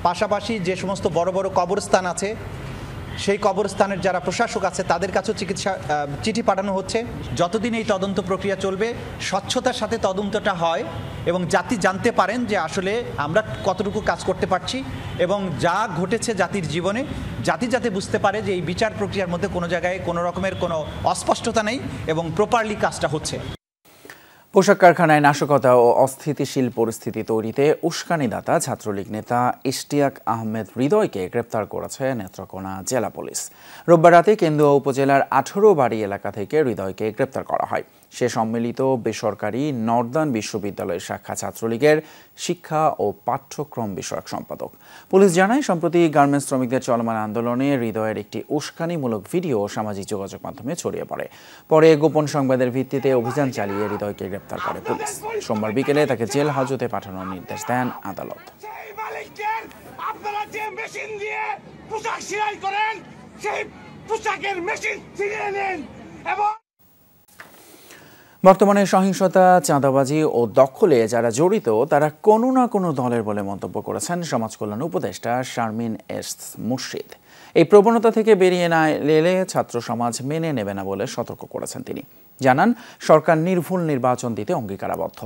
পাশাপাশি যে সমস্ত বড় বড় কবরস্থান আছে, সেই কবরস্থানের যারা প্রশাসক আছে তাদের কাছেও চিঠি পাঠানো হচ্ছে। যতদিন এই তদন্ত প্রক্রিয়া চলবে, স্বচ্ছতার সাথে তদন্তটা হয় এবং জাতি জানতে পারেন যে আসলে আমরা কতটুকু কাজ করতে পারছি, এবং যা ঘটেছে জাতির জীবনে, জাতি যাতে বুঝতে পারে যে এই বিচার প্রক্রিয়ার মধ্যে কোনো জায়গায় কোনো রকমের কোনো অস্পষ্টতা নেই এবং প্রপারলি কাজটা হচ্ছে। পোশাক কারখানায় নাশকতা ও অস্থিতিশীল পরিস্থিতি তৈরিতে উস্কানিদাতা ছাত্রলীগ নেতা ইশতিয়াক আহমেদ হৃদয়কে গ্রেপ্তার করেছে নেত্রকোনা জেলা পুলিশ। রোববার রাতে কেন্দুয়া উপজেলার 18 বাড়ি এলাকা থেকে হৃদয়কে গ্রেপ্তার করা হয়। সে সম্মিলিত বেসরকারি নর্দার্ন বিশ্ববিদ্যালয়ের শাখা ছাত্রলীগের শিক্ষা ও পাঠ্যক্রম বিষয়ক সম্পাদক। পুলিশ জানায়, সম্প্রতি গার্মেন্টস শ্রমিকদের চলমান আন্দোলনে হৃদয়ের একটি উস্কানিমূলক ভিডিও সামাজিক যোগাযোগ মাধ্যমে ছড়িয়ে পড়ে। পরে গোপন সংবাদের ভিত্তিতে অভিযান চালিয়ে হৃদয়কে গ্রেপ্তার করে পুলিশ। সোমবার বিকেলে তাকে জেল হাজতে পাঠানোর নির্দেশ দেন আদালত। আপনারা যে মেশিন দিয়ে পোশাক সেলাই করেন, সেই পোশাকের মেশিন ছিনিয়ে নেন। এবং বর্তমানে সহিংসতা, চাঁদাবাজি ও দখলে যারা জড়িত তারা কোনো না কোনো দলের বলে মন্তব্য করেছেন সমাজ কল্যাণ উপদেষ্টা শারমিন এস মুর্শিদ। এই প্রবণতা থেকে বেরিয়ে না এলে ছাত্র সমাজ মেনে নেবে না বলে সতর্ক করেছেন তিনি। জানান, সরকার নির্ভুল নির্বাচন দিতে অঙ্গীকারাবদ্ধ।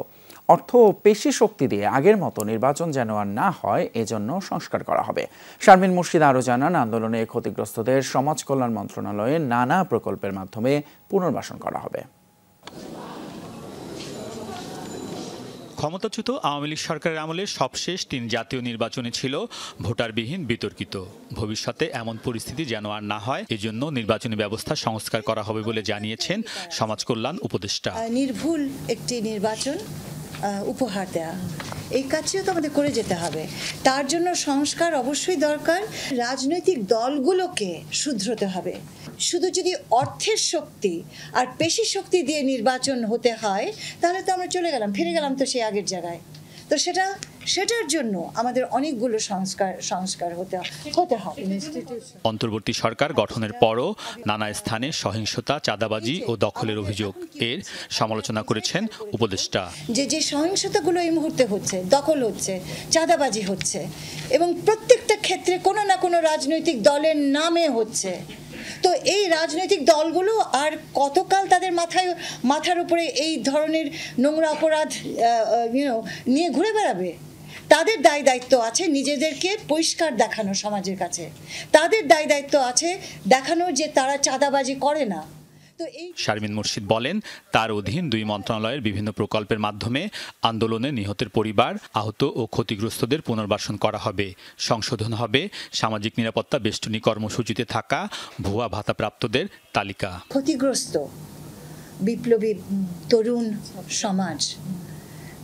অর্থ ও পেশি শক্তি দিয়ে আগের মতো নির্বাচন যেন আর না হয়, এজন্য সংস্কার করা হবে। শারমিন মুর্শিদ আরও জানান, আন্দোলনে ক্ষতিগ্রস্তদের সমাজ কল্যাণ মন্ত্রণালয়ে নানা প্রকল্পের মাধ্যমে পুনর্বাসন করা হবে। ক্ষমতাচ্যুত আওয়ামী লীগ সরকারের আমলে সবশেষ 3 জাতীয় নির্বাচনে ছিল ভোটারবিহীন, বিতর্কিত। ভবিষ্যতে এমন পরিস্থিতি যেন আর না হয়, এজন্য নির্বাচনী ব্যবস্থা সংস্কার করা হবে বলে জানিয়েছেন সমাজ কল্যাণ উপদেষ্টা। নির্ভুল একটি নির্বাচন উপহার দেয়া, এই কাজটিও তো আমাদের করে যেতে হবে। তার জন্য সংস্কার অবশ্যই দরকার। রাজনৈতিক দলগুলোকে শুধরাতে হবে। শুধু যদি অর্থের শক্তি আর পেশি শক্তি দিয়ে নির্বাচন হতে হয়, তাহলে তো আমরা ফিরে গেলাম তো সেই আগের জায়গায়। তো সেটার জন্য আমাদের অনেকগুলো সংস্কার হতে হবে। অন্তর্বর্তী সরকার গঠনের পরও নানা স্থানে সহিংসতা, চাঁদাবাজি ও দখলের অভিযোগ, এর সমালোচনা করেছেন উপদেষ্টা। যে সহিংসতাগুলো এই মুহূর্তে হচ্ছে, দখল হচ্ছে, চাঁদাবাজি হচ্ছে, এবং প্রত্যেকটা ক্ষেত্রে কোনো না কোনো রাজনৈতিক দলের নামে হচ্ছে। তো এই রাজনৈতিক দলগুলো আর কতকাল তাদের মাথার উপরে এই ধরনের নোংরা অপরাধ নিয়ে ঘুরে বেড়াবে? তাদের দায়িত্ব আছে নিজেদেরকে পরিষ্কার দেখানো সমাজের কাছে। তাদের দায়িত্ব আছে দেখানো যে তারা চাঁদাবাজি করে না। শারমিন মুর্শিদ বলেন, তার অধীন 2 মন্ত্রণালয়ের বিভিন্ন প্রকল্পের মাধ্যমে আন্দোলনে নিহতের পরিবার, আহত ও ক্ষতিগ্রস্তদের পুনর্বাসন করা হবে। সংশোধন হবে সামাজিক নিরাপত্তা বেষ্টনী কর্মসূচিতে থাকা ভুয়া ভাতাপ্রাপ্তদের তালিকা। ক্ষতিগ্রস্ত বিপ্লবী তরুণ সমাজ,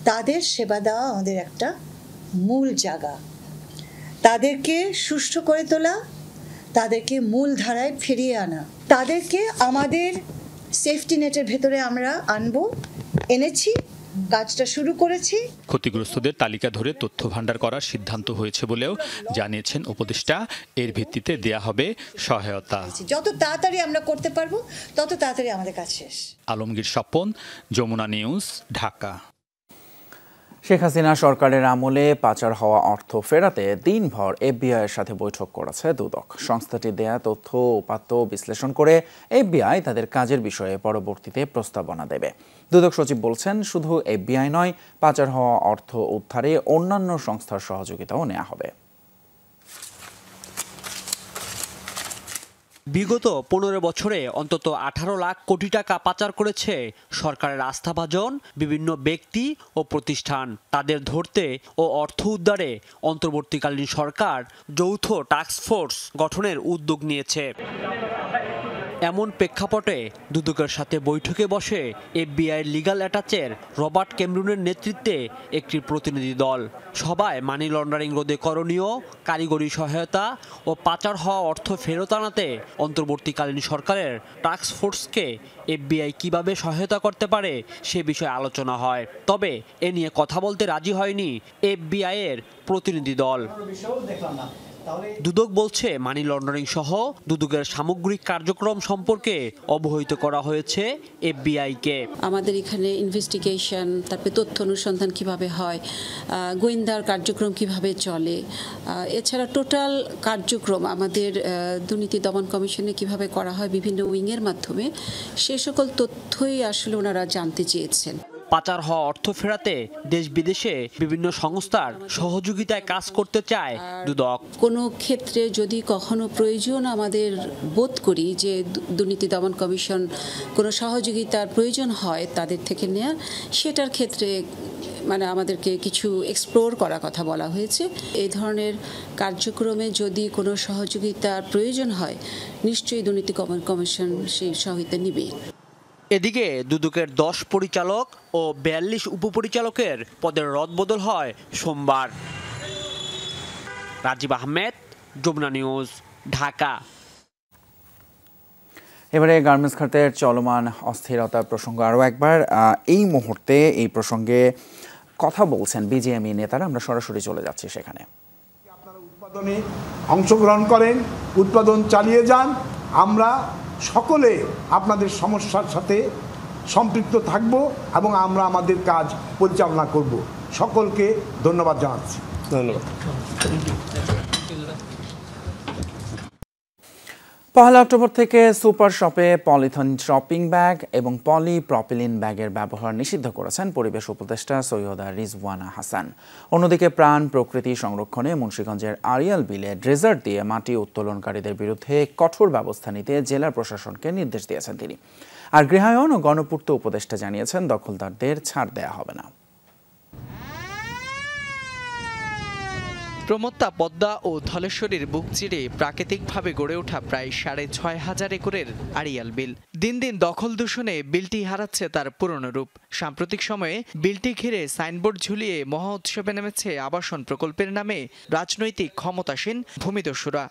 তাদের সেবা দেওয়া আমাদের একটা মূল জায়গা। তাদেরকে সুষ্ঠু করে তোলা, তাদেরকে মূল ধারায় ফিরিয়ে আনা, তাদেরকে আমাদের সেফটি নেটের ভেতরে আমরা এনেছি, কাজটা শুরু করেছি। ক্ষতিগ্রস্তদের তালিকা ধরে তথ্য ভান্ডার করার সিদ্ধান্ত হয়েছে বলেও জানিয়েছেন উপদেষ্টা। এর ভিত্তিতে দেয়া হবে সহায়তা। যত তাড়াতাড়ি আমরা করতে পারবো, তত তাড়াতাড়ি আমাদের কাজ শেষ। আলমগীর স্বপন, যমুনা নিউজ, ঢাকা। শেখ হাসিনা সরকারের আমলে পাচার হওয়া অর্থ ফেরাতে দিনভর এফবিআইয়ের সাথে বৈঠক করেছে দুদক। সংস্থাটির দেয়া তথ্য উপাত্ত বিশ্লেষণ করে এফবিআই তাদের কাজের বিষয়ে পরবর্তীতে প্রস্তাবনা দেবে। দুদক সচিব বলছেন, শুধু এফবিআই নয়, পাচার হওয়া অর্থ উদ্ধারে অন্যান্য সংস্থার সহযোগিতাও নেওয়া হবে। বিগত 15 বছরে অন্তত 18 লাখ কোটি টাকা পাচার করেছে সরকারের আস্থাভাজন বিভিন্ন ব্যক্তি ও প্রতিষ্ঠান। তাদের ধরতে ও অর্থ উদ্ধারে অন্তর্বর্তীকালীন সরকার যৌথ টাস্কফোর্স গঠনের উদ্যোগ নিয়েছে। এমন প্রেক্ষাপটে দুদকের সাথে বৈঠকে বসে এফবিআই লিগ্যাল অ্যাটাচের রবার্ট ক্যামরুনের নেতৃত্বে একটি প্রতিনিধি দল। সভায় মানি লন্ডারিং রোধে করণীয়, কারিগরি সহায়তা ও পাচার হওয়া অর্থ ফেরত আনাতে অন্তর্বর্তীকালীন সরকারের টাস্কফোর্সকে এফবিআই কিভাবে সহায়তা করতে পারে সে বিষয়ে আলোচনা হয়। তবে এ নিয়ে কথা বলতে রাজি হয়নি এফবিআইয়ের প্রতিনিধি দল। দুদক বলছে মানি লন্ডারিং সহ দুদকের সামগ্রিক কার্যক্রম সম্পর্কে অবহিত করা হয়েছে এফবিআইকে। আমাদের এখানে ইনভেস্টিগেশন, তারপরে তথ্য অনুসন্ধান কিভাবে হয়, গোয়েন্দার কার্যক্রম কিভাবে চলে, এছাড়া টোটাল কার্যক্রম আমাদের দুর্নীতি দমন কমিশনে কিভাবে করা হয় বিভিন্ন উইংয়ের মাধ্যমে, সে সকল তথ্যই আসলে ওনারা জানতে চেয়েছেন। পাচার হওয়া অর্থ ফেরাতে দেশ বিদেশে বিভিন্ন সংস্থার সহযোগিতায় কাজ করতে চায় দুদক। কোনো ক্ষেত্রে যদি কখনো প্রয়োজন আমাদের বোধ করি যে দুর্নীতি দমন কমিশন কোনো সহযোগিতার প্রয়োজন হয় তাদের থেকে নেওয়া, সেটার ক্ষেত্রে মানে আমাদেরকে কিছু এক্সপ্লোর করার কথা বলা হয়েছে। এই ধরনের কার্যক্রমে যদি কোনো সহযোগিতার প্রয়োজন হয় নিশ্চয়ই দুর্নীতি দমন কমিশন সেই সহায়তা নেবে। এদিকে দুদকের 10 পরিচালক ও 42 উপপরিচালকের পদের রদবদল হয় সোমবার। রাজীব আহমেদ, যমুনা নিউজ, ঢাকা। এবারে গার্মেন্টস খাতের চলমান অস্থিরতার প্রসঙ্গ আরও একবার। এই মুহূর্তে এই প্রসঙ্গে কথা বলছেন বিজিএমই নেতারা। আমরা সরাসরি চলে যাচ্ছি সেখানে। আপনারা উৎপাদনে অংশগ্রহণ করেন, উৎপাদন চালিয়ে যান। আমরা সকলে আপনাদের সমস্যার সাথে সম্পৃক্ত থাকব এবং আমরা আমাদের কাজ পরিচালনা করব। সকলকে ধন্যবাদ জানাচ্ছি। ধন্যবাদ। পহেলা অক্টোবর থেকে সুপার শপে পলিথিন শপিং ব্যাগ এবং পলিপ্রপিলিন ব্যাগের ব্যবহার নিষিদ্ধ করেছেন পরিবেশ উপদেষ্টা সৈয়দা রিজওয়ানা হাসান। অন্যদিকে প্রাণ প্রকৃতি সংরক্ষণে মুন্সিগঞ্জের আড়িয়াল বিলে ড্রেজার দিয়ে মাটি উত্তোলনকারীদের বিরুদ্ধে কঠোর ব্যবস্থা নিতে জেলা প্রশাসনকে নির্দেশ দিয়েছেন তিনি। আর গৃহায়ন ও গণপূর্ত উপদেষ্টা জানিয়েছেন দখলদারদের ছাড় দেয়া হবে না। প্রমত্তা, পদ্মা ও ধলেশ্বরীর বুক চিরে প্রাকৃতিকভাবে গড়ে ওঠা প্রায় 6500 একরের আড়িয়াল বিল দিন দিন দখল দূষণে বিলটি হারাচ্ছে তার পুরনো রূপ। সাম্প্রতিক সময়ে বিলটি ঘিরে সাইনবোর্ড ঝুলিয়ে মহা উৎসবে নেমেছে আবাসন প্রকল্পের নামে রাজনৈতিক ক্ষমতাসীন ভূমিদস্যুরা।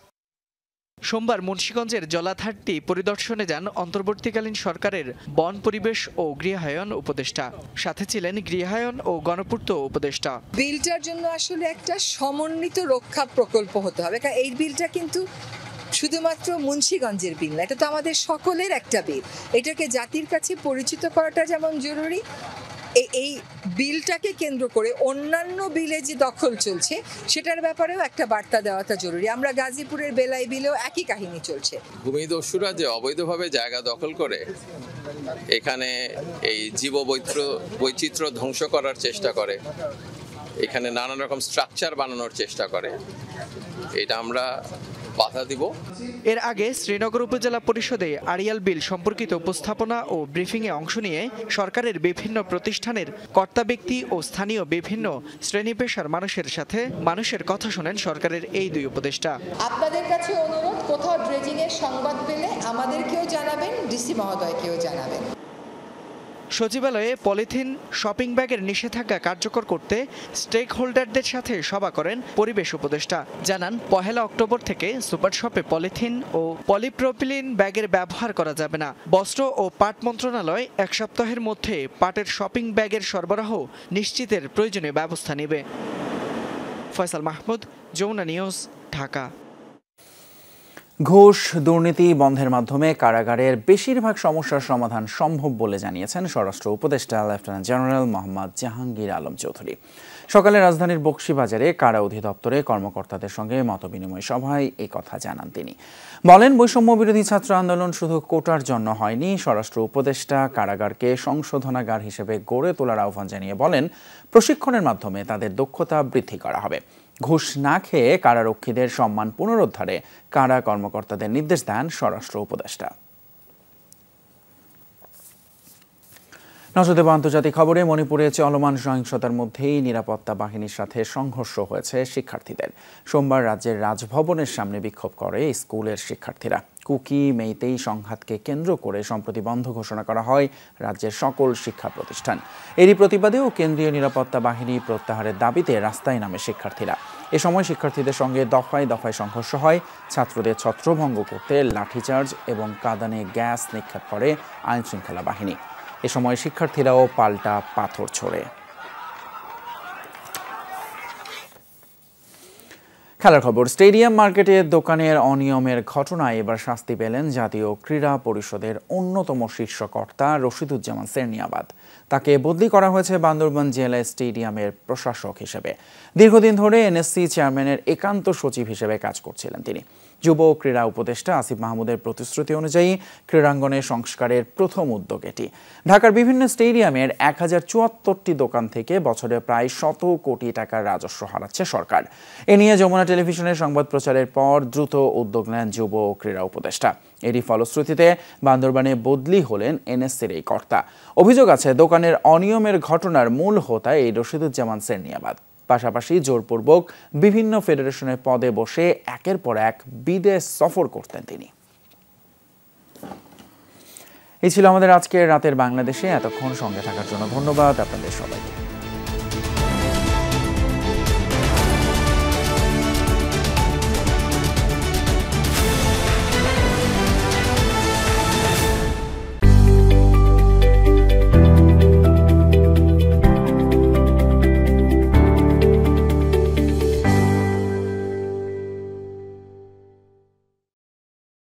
সোমবার মুন্সিগঞ্জের জলাধারটি পরিদর্শনে যান অন্তর্বর্তীকালীন সরকারের বন, পরিবেশ ও গৃহায়ন উপদেষ্টা। সাথে ছিলেন গৃহায়ন ও গণপূর্ত উপদেষ্টা। বিলটার জন্য আসলে একটা সমন্বিত রক্ষা প্রকল্প হতে হবে, কারণ এই বিলটা কিন্তু শুধুমাত্র মুন্সিগঞ্জের বিল না, এটা তো আমাদের সকলের একটা বিল। এটাকে জাতির কাছে পরিচিত করাটা যেমন জরুরি, এই বিলটাকে কেন্দ্র করে অন্যান্য বিলে যে দখল চলছে সেটার ব্যাপারেও একটা বার্তা দেওয়াটা জরুরি। আমরা গাজীপুরের বেলাই বিলেও একই কাহিনী চলছে। ভূমিদস্যুরা যে অবৈধভাবে জায়গা দখল করে এখানে এই বৈচিত্র্য ধ্বংস করার চেষ্টা করে, এখানে নানান রকম স্ট্রাকচার বানানোর চেষ্টা করে, এটা আমরা বাধা দিব। এর আগে শ্রীনগর উপজেলা পরিষদে আড়িয়াল বিল সম্পর্কিত উপস্থাপনা ও ব্রিফিংয়ে অংশ নিয়ে সরকারের বিভিন্ন প্রতিষ্ঠানের কর্তা ব্যক্তি ও স্থানীয় বিভিন্ন শ্রেণী পেশার মানুষের সাথে মানুষের কথা শোনেন সরকারের এই দুই উপদেষ্টা। আপনাদের কাছে অনুরোধ, কোথাও ড্রেজিং এর সংবাদ পেলে আমাদেরকেও জানাবেন, ডিসি মহোদয়কেও জানাবেন। সচিবালয়ে পলিথিন শপিং ব্যাগের নিষেধাজ্ঞা কার্যকর করতে স্টেক হোল্ডারদের সাথে সভা করেন পরিবেশ উপদেষ্টা। জানান, 1 অক্টোবর থেকে সুপার শপে পলিথিন ও পলিপ্রপিলিন ব্যাগের ব্যবহার করা যাবে না। বস্ত্র ও পাট মন্ত্রণালয় 1 সপ্তাহের মধ্যে পাটের শপিং ব্যাগের সরবরাহ নিশ্চিতের প্রয়োজনীয় ব্যবস্থা নেবে। ফয়সাল মাহমুদ, যমুনা নিউজ, ঢাকা। ঘুষ দুর্নীতি বন্ধের মাধ্যমে কারাগারের বেশিরভাগ সমস্যার সমাধান সম্ভব বলে জানিয়েছেন স্বরাষ্ট্র উপদেষ্টা লেফটেন্যান্ট জেনারেল মোহাম্মদ জাহাঙ্গীর আলম চৌধুরী। সকালে রাজধানীর বকশীবাজারে কারা অধিদপ্তরে কর্মকর্তাদের সঙ্গে মতবিনিময় সভায় এই কথা জানান তিনি। বলেন, বৈষম্য বিরোধী ছাত্র আন্দোলন শুধু কোটার জন্য হয়নি। স্বরাষ্ট্র উপদেষ্টা কারাগারকে সংশোধনাগার হিসেবে গড়ে তোলার আহ্বান জানিয়ে বলেন, প্রশিক্ষণের মাধ্যমে তাদের দক্ষতা বৃদ্ধি করা হবে। ঘুষ না খেয়ে কারারক্ষীদের সম্মান পুনরুদ্ধারে কারা কর্মকর্তাদের নির্দেশ দেন স্বরাষ্ট্র উপদেষ্টা। নজর দেব আন্তর্জাতিক খবরে। মণিপুরে চলমান সহিংসতার মধ্যেই নিরাপত্তা বাহিনীর সাথে সংঘর্ষ হয়েছে শিক্ষার্থীদের। সোমবার রাজ্যের রাজভবনের সামনে বিক্ষোভ করে স্কুলের শিক্ষার্থীরা। কুকি মেইতেই সংঘাতকে কেন্দ্র করে সম্প্রতি বন্ধ ঘোষণা করা হয় রাজ্যের সকল শিক্ষা প্রতিষ্ঠান। এরই প্রতিবাদেও কেন্দ্রীয় নিরাপত্তা বাহিনী প্রত্যাহারের দাবিতে রাস্তায় নামে শিক্ষার্থীরা। এ সময় শিক্ষার্থীদের সঙ্গে দফায় দফায় সংঘর্ষ হয়। ছাত্রদের ছত্রভঙ্গ করতে লাঠিচার্জ এবং কাঁদানে গ্যাস নিক্ষেপ করে আইনশৃঙ্খলা বাহিনী। এ সময় শিক্ষার্থীরাও পাল্টা পাথর ছোড়ে। খেলার খবর, স্টেডিয়াম মার্কেটে দোকানের অনিয়মের ঘটনায় এবার শাস্তি পেলেন জাতীয় ক্রীড়া পরিষদের অন্যতম শীর্ষ কর্তা রশিদুজ্জামান সেরনিয়াবাদ। তাকে বদলি করা হয়েছে বান্দরবান জেলা স্টেডিয়ামের প্রশাসক হিসেবে। দীর্ঘদিন ধরে এনএসসি চেয়ারম্যানের একান্ত সচিব হিসেবে কাজ করছিলেন তিনি। যুব ক্রীড়া উপদেষ্টা আসিফ মাহমুদের প্রতিশ্রুতি অনুযায়ী ক্রীড়াঙ্গনের সংস্কারের প্রথম উদ্যোগ এটি। ঢাকার বিভিন্ন স্টেডিয়ামের 1074টি দোকান থেকে বছরে প্রায় 100 কোটি টাকার রাজস্ব হারাচ্ছে সরকার। এ নিয়ে যমুনা টেলিভিশনের সংবাদ প্রচারের পর দ্রুত উদ্যোগ নেন যুব ক্রীড়া উপদেষ্টা। এরই ফলশ্রুতিতে বান্দরবানে বদলি হলেন এনএসসির এই কর্তা। অভিযোগ আছে দোকানের অনিয়মের ঘটনার মূল হোতা এই রশিদুজ্জামান সেরনিয়াবাদ। পাশাপাশি জোরপূর্বক বিভিন্ন ফেডারেশনের পদে বসে একের পর এক বিদেশ সফর করতেন তিনি। এই ছিল আমাদের আজকের রাতের বাংলাদেশে। এতক্ষণ সঙ্গে থাকার জন্য ধন্যবাদ আপনাদের সবাইকে।